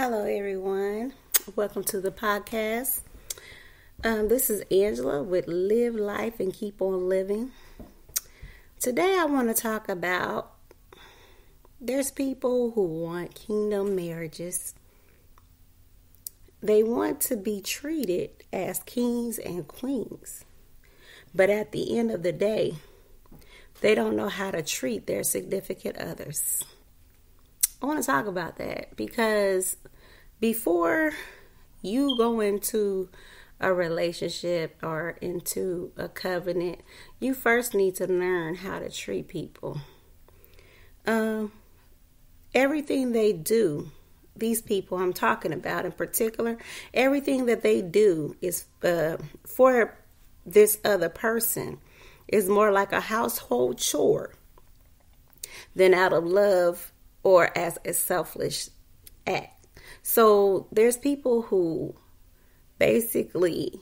Hello, everyone. Welcome to the podcast. This is Angela with Live Life and Keep on Living. Today, I want to talk about there's people who want kingdom marriages. They want to be treated as kings and queens. But at the end of the day, they don't know how to treat their significant others. I want to talk about that because before you go into a relationship or into a covenant, you first need to learn how to treat people. Everything they do, these people I'm talking about in particular, everything that they do is for this other person is more like a household chore than out of love or as a selfish act. So there's people who basically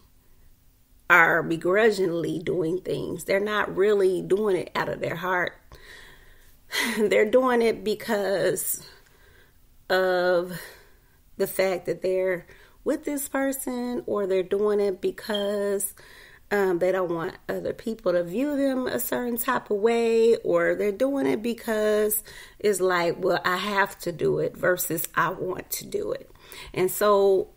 are begrudgingly doing things. They're not really doing it out of their heart. They're doing it because of the fact that they're with this person, or they're doing it because they don't want other people to view them a certain type of way, or they're doing it because it's like, well, I have to do it versus I want to do it. And so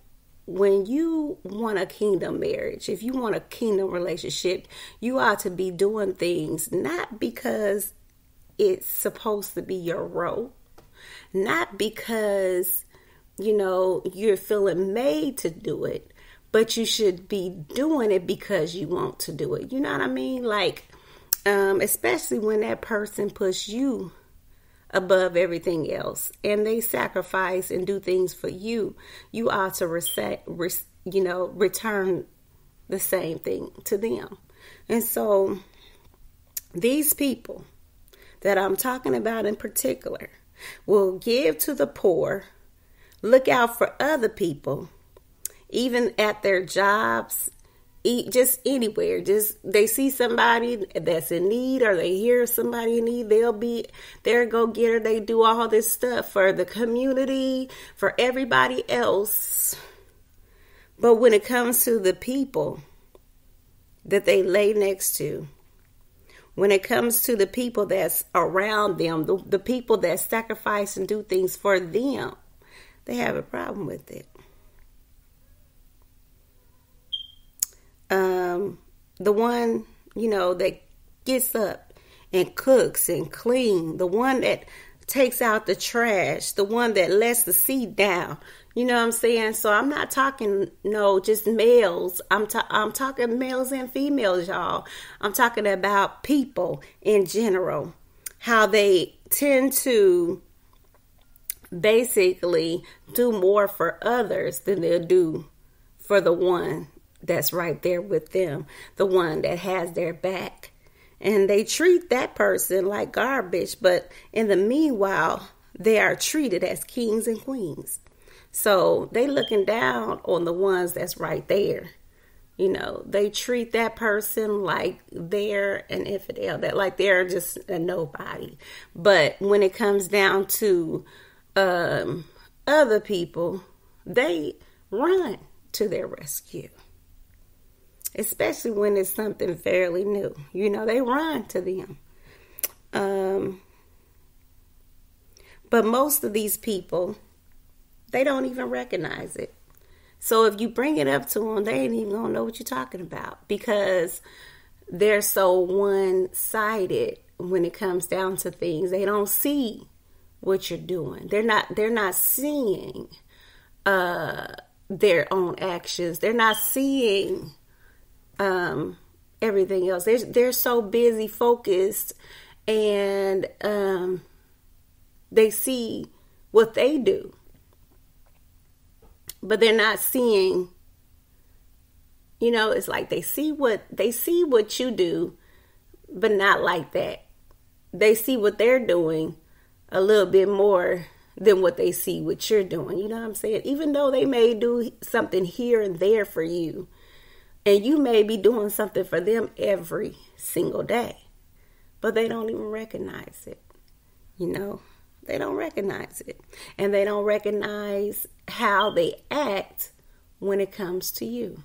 when you want a kingdom marriage, if you want a kingdom relationship, you ought to be doing things not because it's supposed to be your role, not because, you're feeling made to do it, but you should be doing it because you want to do it. You know what I mean? Like, especially when that person puts you above everything else and they sacrifice and do things for you, you ought to return the same thing to them. And so these people that I'm talking about in particular will give to the poor, look out for other people, even at their jobs, just anywhere. Just they see somebody that's in need, or they hear somebody in need, they'll be their go-getter. They do all this stuff for the community, for everybody else. But when it comes to the people that they lay next to, when it comes to the people that's around them, the people that sacrifice and do things for them, they have a problem with it. The one, that gets up and cooks and clean, the one that takes out the trash, the one that lets the seat down. You know what I'm saying? So I'm not talking, just males. I'm talking males and females, y'all. I'm talking about people in general, how they tend to basically do more for others than they'll do for the one that's right there with them, the one that has their back. And they treat that person like garbage, but in the meanwhile, they are treated as kings and queens. So they looking down on the ones that's right there. They treat that person like they're an infidel, that like they're just a nobody. But when it comes down to other people, they run to their rescue. Especially when it's something fairly new. They run to them. But most of these people, they don't even recognize it. So if you bring it up to them, they ain't even gonna know what you're talking about, because they're so one-sided when it comes down to things. They don't see what you're doing. They're not seeing their own actions. They're not seeing everything else. They're so busy, focused, and they see what they do, but they're not seeing. It's like they see what you do, but not like that. They see what they're doing a little bit more than what they see what you're doing. You know what I'm saying? Even though they may do something here and there for you, and you may be doing something for them every single day, but they don't even recognize it. They don't recognize it. And they don't recognize how they act when it comes to you.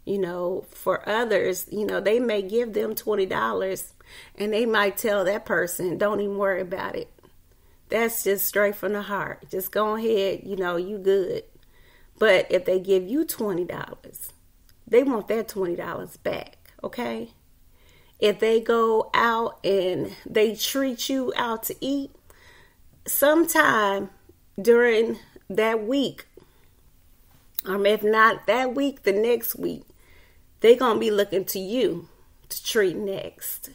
You know, for others, you know, they may give them $20 and they might tell that person, don't even worry about it. That's just straight from the heart. Just go ahead, you know, you good. But if they give you $20, they want that $20 back, okay? If they go out and they treat you out to eat, sometime during that week, or if not that week, the next week, they're going to be looking to you to treat next.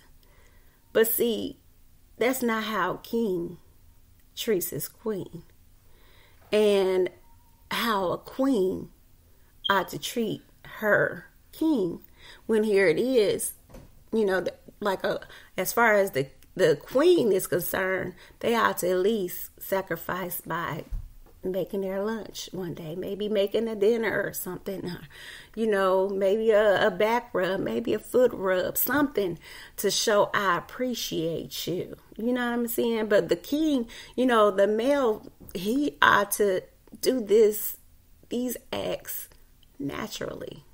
But see, that's not how a king treats his queen. And how a queen ought to treat her king. When here it is, you know, as far as the queen is concerned, they ought to at least sacrifice by making their lunch one day, maybe making a dinner or something, you know, maybe a back rub, maybe a foot rub, something to show I appreciate you. You know what I'm saying? But the king, you know, the male, he ought to do these acts naturally,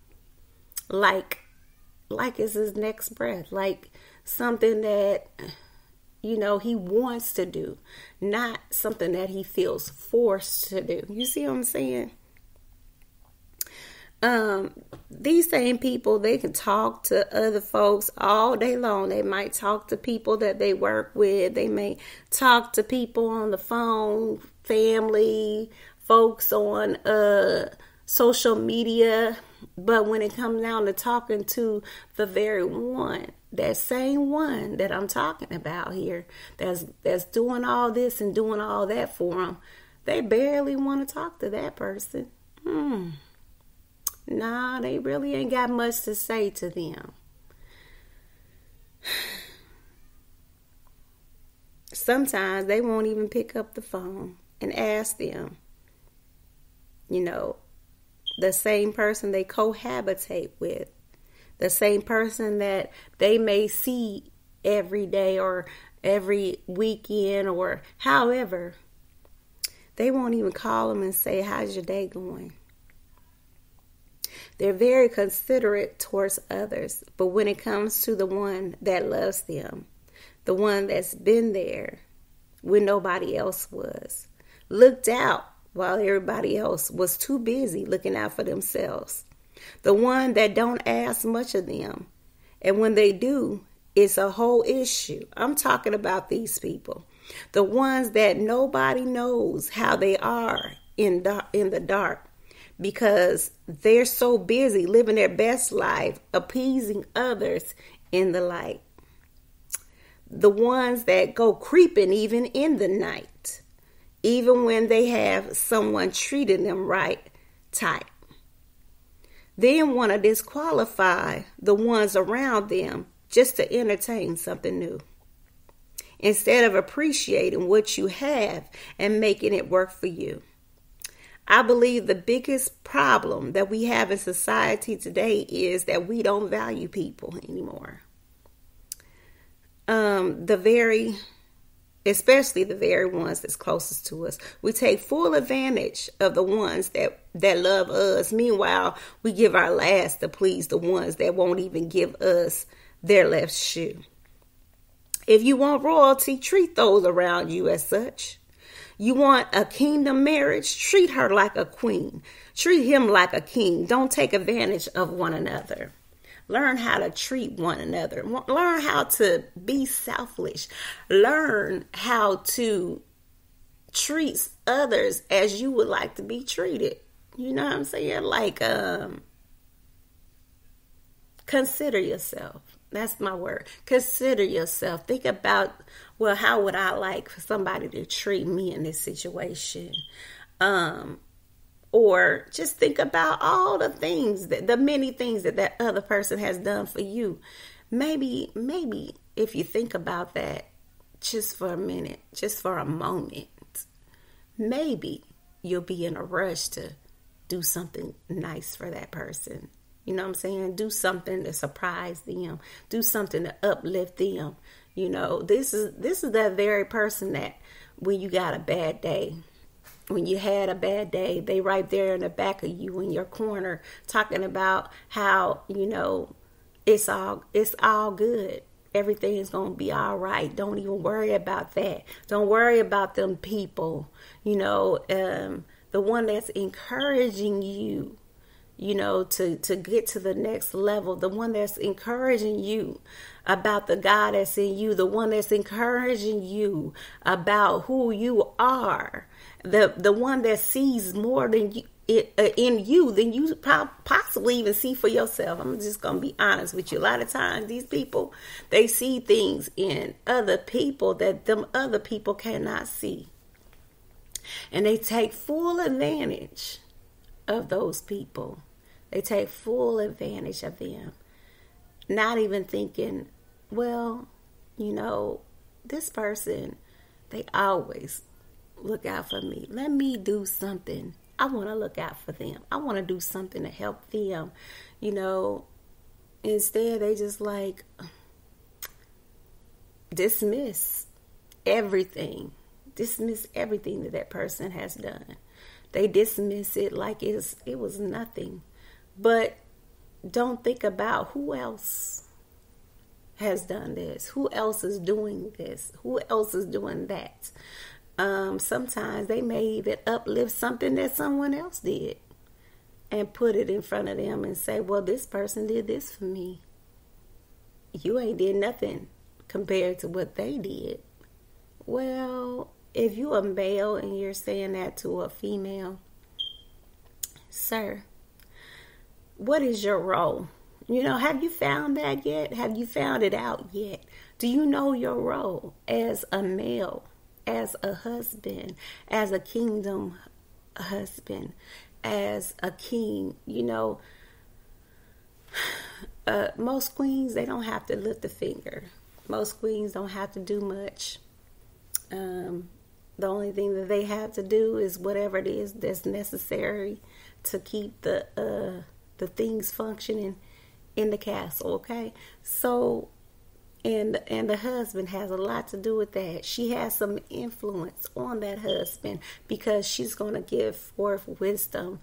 like it's his next breath, like something that, you know, he wants to do, not something that he feels forced to do. You see what I'm saying? These same people, they can talk to other folks all day long. They might talk to people that they work with. They may talk to people on the phone, family, folks on social media. But when it comes down to talking to the very one, that same one that I'm talking about here, that's doing all this and doing all that for them, they barely want to talk to that person. Nah, they really ain't got much to say to them. Sometimes they won't even pick up the phone and ask them, you know, the same person they cohabitate with, the same person that they may see every day or every weekend or however, they won't even call them and say, how's your day going? They're very considerate towards others, but when it comes to the one that loves them, the one that's been there when nobody else was, looked out while everybody else was too busy looking out for themselves, the one that don't ask much of them, and when they do, it's a whole issue. I'm talking about these people, the ones that nobody knows how they are in the dark, because they're so busy living their best life, appeasing others in the light. The ones that go creeping even in the night, even when they have someone treating them right tight. Then want to disqualify the ones around them just to entertain something new, instead of appreciating what you have and making it work for you. I believe the biggest problem that we have in society today is that we don't value people anymore. Especially the very ones that's closest to us. We take full advantage of the ones that love us. Meanwhile, we give our last to please the ones that won't even give us their left shoe. If you want royalty, treat those around you as such. You want a kingdom marriage? Treat her like a queen. Treat him like a king. Don't take advantage of one another. Learn how to treat one another. Learn how to be selfish. Learn how to treat others as you would like to be treated. You know what I'm saying? Like, consider yourself. That's my word. Consider yourself. Think about, well, how would I like for somebody to treat me in this situation? Or just think about all the things, the many things that other person has done for you. Maybe if you think about that just for a minute, just for a moment, maybe you'll be in a rush to do something nice for that person. You know what I'm saying? Do something to surprise them. Do something to uplift them. You know, this is that very person that when you got a bad day. When you had a bad day, they right there in the back of you in your corner talking about how, it's all good. Everything is going to be all right. Don't even worry about that. Don't worry about them people. The one that's encouraging you, to get to the next level. The one that's encouraging you about the God that's in you. The one that's encouraging you about who you are. The one that sees more than you in you than you possibly even see for yourself. I'm just going to be honest with you. A lot of times these people, they see things in other people that them other people cannot see. And they take full advantage of those people. They take full advantage of them. Not even thinking, well, this person, they always look out for me. Let me do something. I want to look out for them. I want to do something to help them. Instead, they just dismiss everything. Dismiss everything that person has done. They dismiss it like it was nothing. But don't think about who else has done this. Who else is doing this? Who else is doing that? Sometimes they may even uplift something that someone else did and put it in front of them and say, well, this person did this for me. You ain't did nothing compared to what they did. Well, if you're a male and you're saying that to a female, sir, what is your role? Have you found that yet? Have you found it out yet? Do you know your role as a male, as a husband, as a kingdom husband, as a king? Most queens, they don't have to lift a finger. Most queens don't have to do much. The only thing that they have to do is whatever it is that's necessary to keep the things functioning in the castle, okay? So, and the husband has a lot to do with that. She has some influence on that husband because she's going to give forth wisdom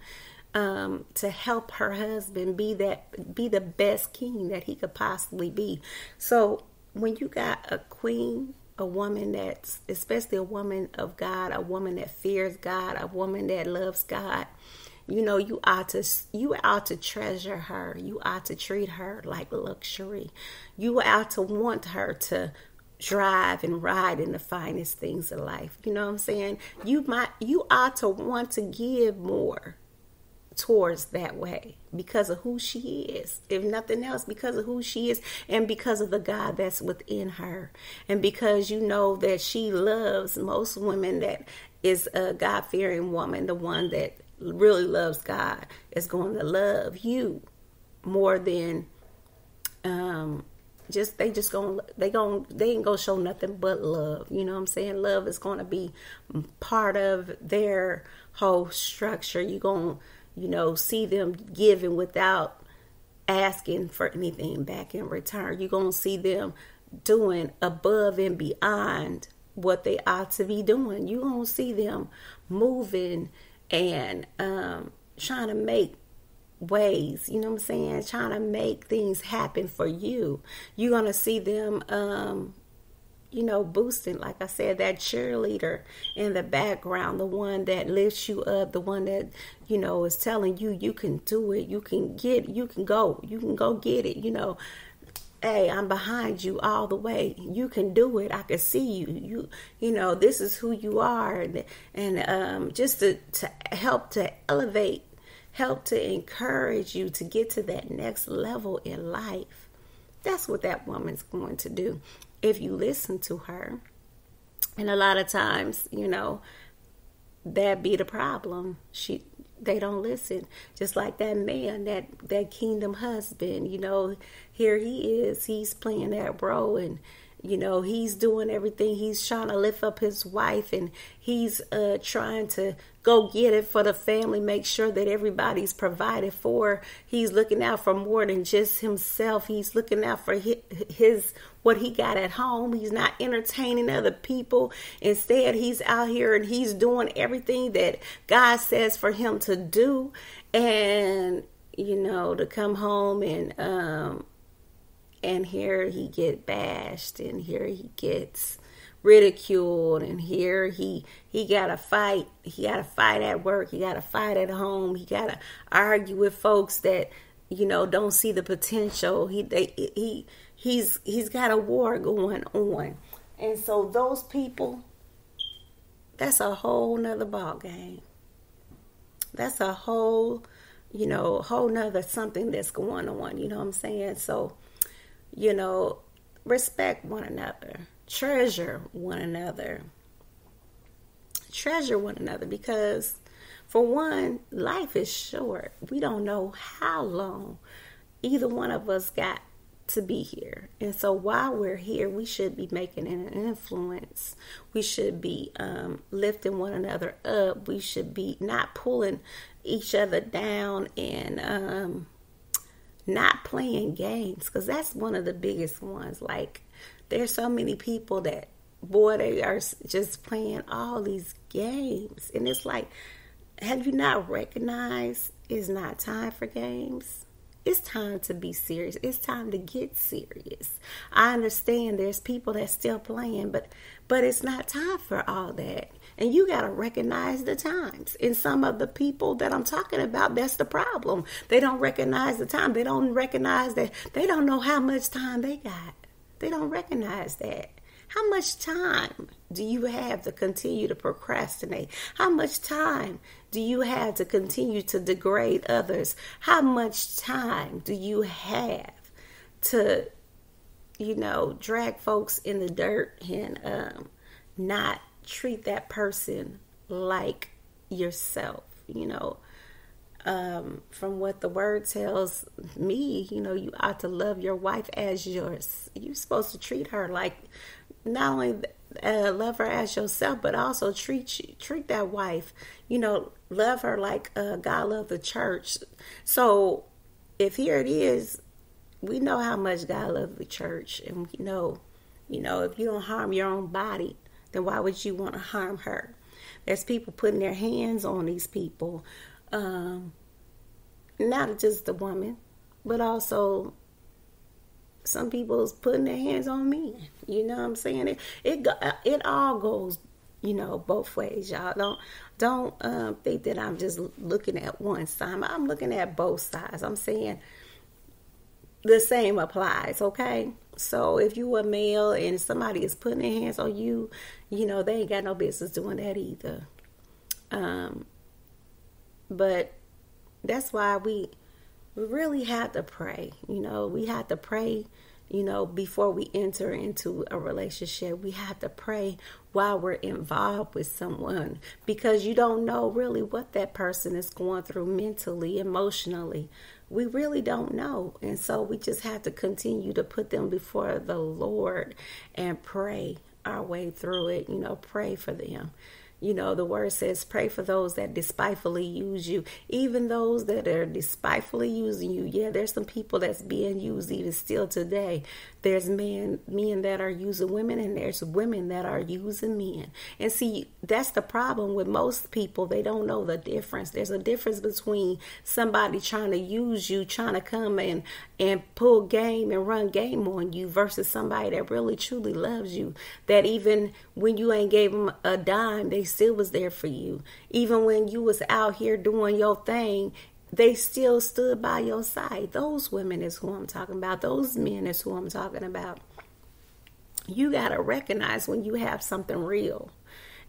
to help her husband be the best king that he could possibly be. So, when you got a queen, a woman that's, especially a woman of God, a woman that fears God, a woman that loves God, you ought to treasure her. You ought to treat her like luxury. You ought to want her to drive and ride in the finest things of life. You know what I'm saying? You ought to want to give more towards that way because of who she is. If nothing else, because of who she is and because of the God that's within her. And because you know that she loves most women, that is a God-fearing woman, the one that really loves God is going to love you more than they ain't gonna show nothing but love. You know what I'm saying? Love is going to be part of their whole structure. You're going to see them giving without asking for anything back in return. You're going to see them doing above and beyond what they ought to be doing. You're going to see them moving and trying to make ways, you know what I'm saying? Trying to make things happen for you. You're going to see them, boosting, like I said, that cheerleader in the background, the one that lifts you up, the one that, is telling you, you can do it. You can go get it. Hey, I'm behind you all the way. You can do it. I can see you. This is who you are. And just to help to elevate, help to encourage you to get to that next level in life. That's what that woman's going to do if you listen to her. And a lot of times, that be the problem. They don't listen. Just like that man, that kingdom husband, here he is. He's playing that role, and He's doing everything. He's trying to lift up his wife, and he's trying to go get it for the family, make sure that everybody's provided for. He's looking out for more than just himself. He's looking out for his what he got at home. He's not entertaining other people. Instead, he's out here and he's doing everything that God says for him to do. And, to come home and here he get bashed, and here he gets ridiculed, and here he got to fight. He got to fight at work. He got to fight at home. He got to argue with folks that don't see the potential. He's got a war going on, and so those people, that's a whole nother ball game. That's a whole nother something that's going on. You know what I'm saying? So, respect one another, treasure one another, because for one, life is short. We don't know how long either one of us got to be here. And so while we're here, we should be making an influence. We should be lifting one another up. We should be not pulling each other down, and not playing games, because that's one of the biggest ones. Like, there's so many people that, boy, they are just playing all these games, and it's like, have you not recognized it's not time for games? It's time to be serious. It's time to get serious. I understand there's people that's still playing, but it's not time for all that. And you got to recognize the times. And some of the people that I'm talking about, that's the problem. They don't recognize the time. They don't recognize that. They don't know how much time they got. They don't recognize that. How much time do you have to continue to procrastinate? How much time do you have to continue to degrade others? How much time do you have to, drag folks in the dirt and not treat that person like yourself? From what the word tells me, you ought to love your wife as yours. You're supposed to treat her like, not only love her as yourself, but also treat that wife, love her like God loved the church. So if here it is, we know how much God loved the church, and we know, if you don't harm your own body, then why would you want to harm her? There's people putting their hands on these people, not just the woman, but also some people is putting their hands on me. You know what I'm saying? It all goes, both ways, y'all. Don't think that I'm just looking at one side. I'm looking at both sides. I'm saying the same applies, okay? So if you a male and somebody is putting their hands on you, they ain't got no business doing that either. But that's why we really have to pray. We have to pray, before we enter into a relationship. We have to pray while we're involved with someone, because you don't know really what that person is going through mentally, emotionally. We really don't know. And so we just have to continue to put them before the Lord and pray our way through it. Pray for them. The word says, pray for those that despitefully use you. Even those that are despitefully using you. Yeah, there's some people that's being used even still today. There's men that are using women, and there's women that are using men. And see, that's the problem with most people. They don't know the difference. There's a difference between somebody trying to use you, trying to come in and pull game and run game on you, versus somebody that really truly loves you. That even when you ain't gave them a dime, they still was there for you. Even when you was out here doing your thing, they still stood by your side. Those women is who I'm talking about. Those men is who I'm talking about. You got to recognize when you have something real.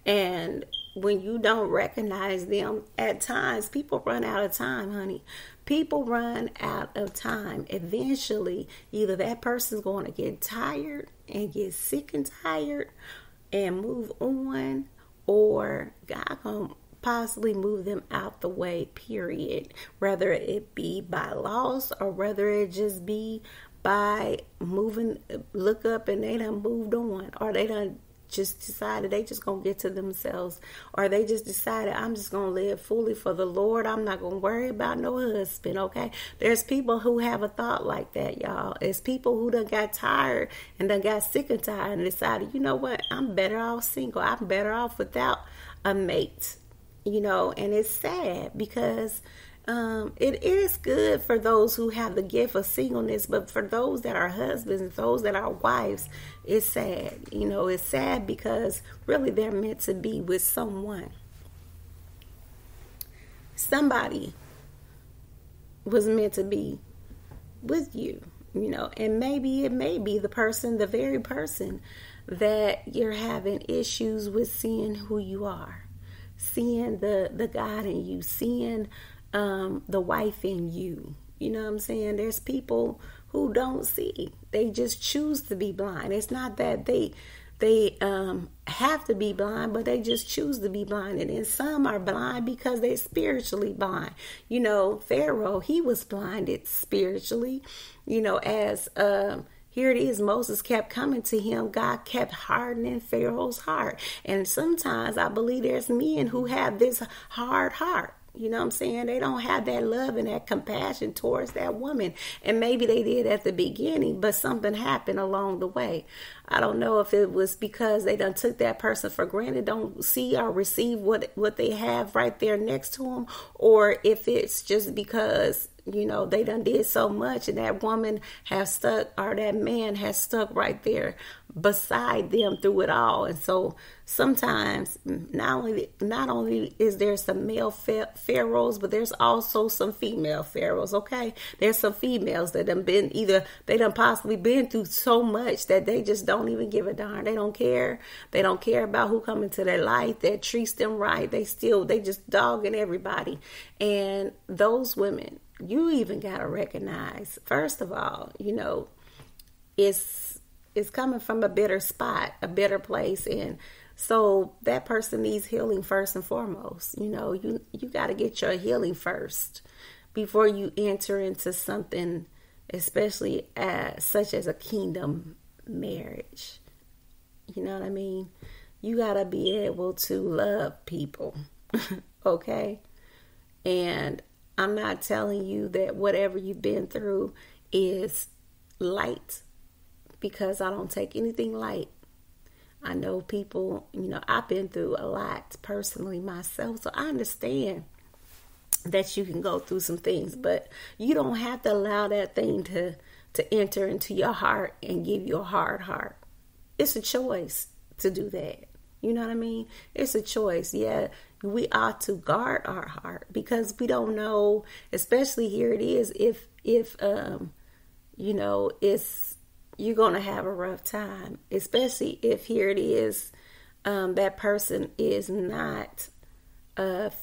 And when you don't recognize them, at times, people run out of time, honey. People run out of time. Eventually, either that person's going to get tired and get sick and tired and move on, or God going to possibly move them out the way, period. Whether it be by loss or whether it just be by look up and they done moved on, or they done just decided they just gonna get to themselves, or they just decided I'm just gonna live fully for the Lord. I'm not gonna worry about no husband. Okay, there's people who have a thought like that, y'all. It's people who done got tired and done got sick and tired and decided, you know what, I'm better off single. I'm better off without a mate. And it's sad because it is good for those who have the gift of singleness, but for those that are husbands and those that are wives, it's sad. It's sad because really they're meant to be with someone. Somebody was meant to be with you, and maybe it may be the very person that you're having issues with seeing who you are, seeing the God in you, seeing the wife in you. You know what I'm saying? There's people who don't see. They just choose to be blind. It's not that they have to be blind, but they just choose to be blind. And then some are blind because they're spiritually blind. Pharaoh, he was blinded spiritually. As here it is, Moses kept coming to him. God kept hardening Pharaoh's heart. And sometimes I believe there's men who have this hard heart. You know what I'm saying? They don't have that love and that compassion towards that woman. And maybe they did at the beginning, but something happened along the way. I don't know if it was because they done took that person for granted, don't see or receive what they have right there next to them, or if it's just because, they done did so much and that woman has stuck, or that man has stuck right there beside them through it all. And so sometimes not only is there some male pharaohs, but there's also some female pharaohs. Okay, there's some females that they done possibly been through so much that they just don't even give a darn. They don't care about who come into their life that treats them right. They just dogging everybody. And those women, you even got to recognize, first of all, it's coming from a bitter spot, a bitter place. And so that person needs healing first and foremost. You got to get your healing first before you enter into something, especially such as a kingdom marriage. You know what I mean? You got to be able to love people. Okay? And I'm not telling you that whatever you've been through is light, because I don't take anything light. I know people, I've been through a lot personally myself, so I understand that you can go through some things, but you don't have to allow that thing to enter into your heart and give you a hard heart. It's a choice to do that. You know what I mean? It's a choice. Yeah, we ought to guard our heart, because we don't know, especially here it is, if you're going to have a rough time, especially if here it is, that person is not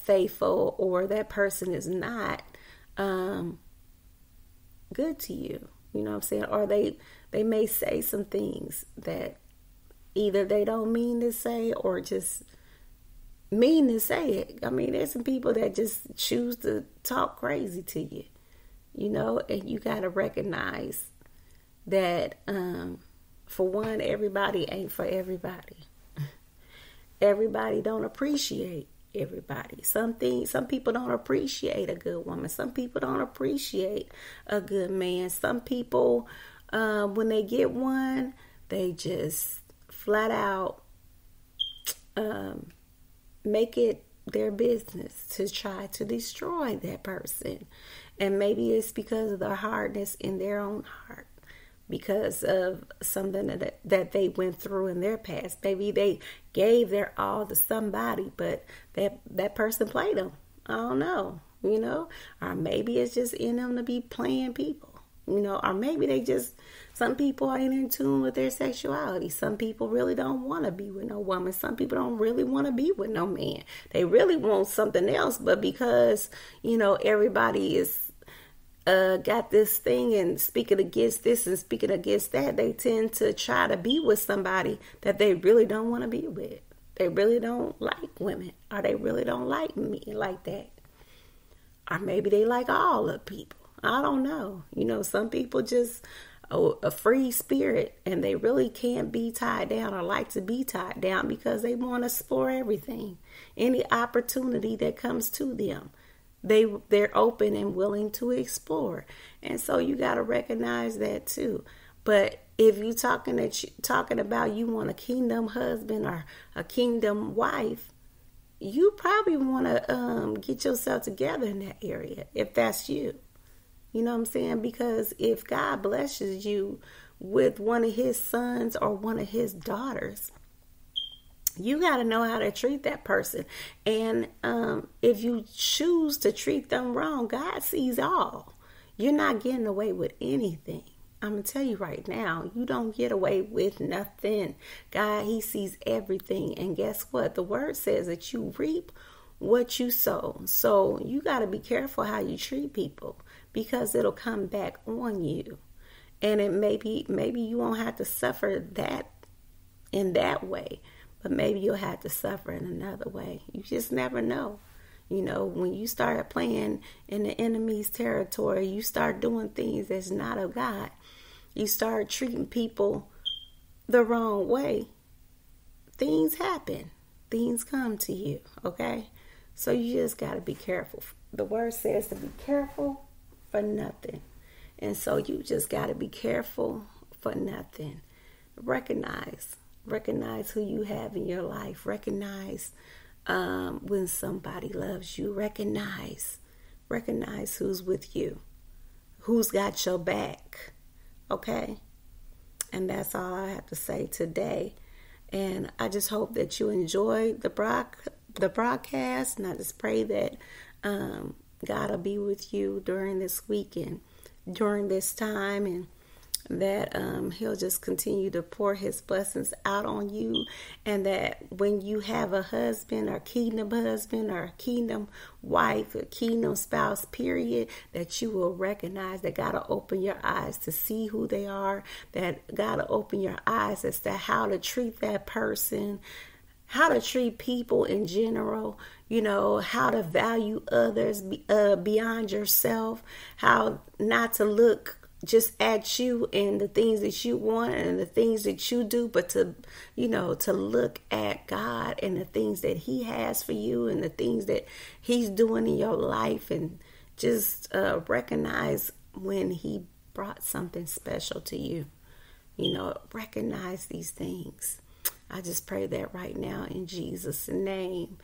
faithful, or that person is not good to you. You know what I'm saying? Or they may say some things that either they don't mean to say or just mean to say it. I mean, there's some people that just choose to talk crazy to you, and you got to recognize that, for one, everybody ain't for everybody. Everybody don't appreciate everybody. Some people don't appreciate a good woman. Some people don't appreciate a good man. Some people, when they get one, they just flat out make it their business to try to destroy that person. And maybe it's because of the hardness in their own heart, because of something that they went through in their past. Maybe they gave their all to somebody, but that person played them. I don't know, or maybe it's just in them to be playing people. Or maybe some people ain't in tune with their sexuality. Some people really don't want to be with no woman. Some people don't really want to be with no man. They really want something else, but because, everybody is got this thing and speaking against this and speaking against that, they tend to try to be with somebody that they really don't want to be with. They really don't like women, or they really don't like me like that. Or maybe they like all the people. I don't know. Some people just a free spirit, and they really can't be tied down or like to be tied down because they want to explore everything, any opportunity that comes to them. They're open and willing to explore, and so you got to recognize that too. But if you talking about you want a kingdom husband or a kingdom wife, you probably want to get yourself together in that area if that's you. You know what I'm saying? Because if God blesses you with one of his sons or one of his daughters, you got to know how to treat that person. And if you choose to treat them wrong, God sees all. You're not getting away with anything. I'm going to tell you right now, you don't get away with nothing. God, he sees everything. And guess what? The word says that you reap what you sow. So you got to be careful how you treat people, because it'll come back on you. And it maybe you won't have to suffer that in that way, but maybe you'll have to suffer in another way. You just never know. You know, when you start playing in the enemy's territory, you start doing things that's not of God. You start treating people the wrong way. Things happen. Things come to you, okay? So you just got to be careful. The word says to be careful for nothing. And so you just got to be careful for nothing. Recognize who you have in your life. Recognize when somebody loves you. Recognize who's with you, who's got your back. Okay? And that's all I have to say today. And I just hope that you enjoy the broadcast. And I just pray that God will be with you during this weekend, during this time, and that he'll just continue to pour his blessings out on you, and that when you have a husband or kingdom wife or kingdom spouse, period, that you will recognize that God will open your eyes to see who they are, that God will open your eyes as to how to treat that person, how to treat people in general, you know, how to value others beyond yourself, how not to look just at you and the things that you want and the things that you do, but to, you know, to look at God and the things that he has for you and the things that he's doing in your life, and just recognize when he brought something special to you. You know, recognize these things. I just pray that right now in Jesus' name.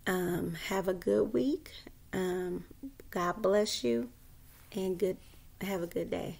Have a good week. God bless you, and have a good day.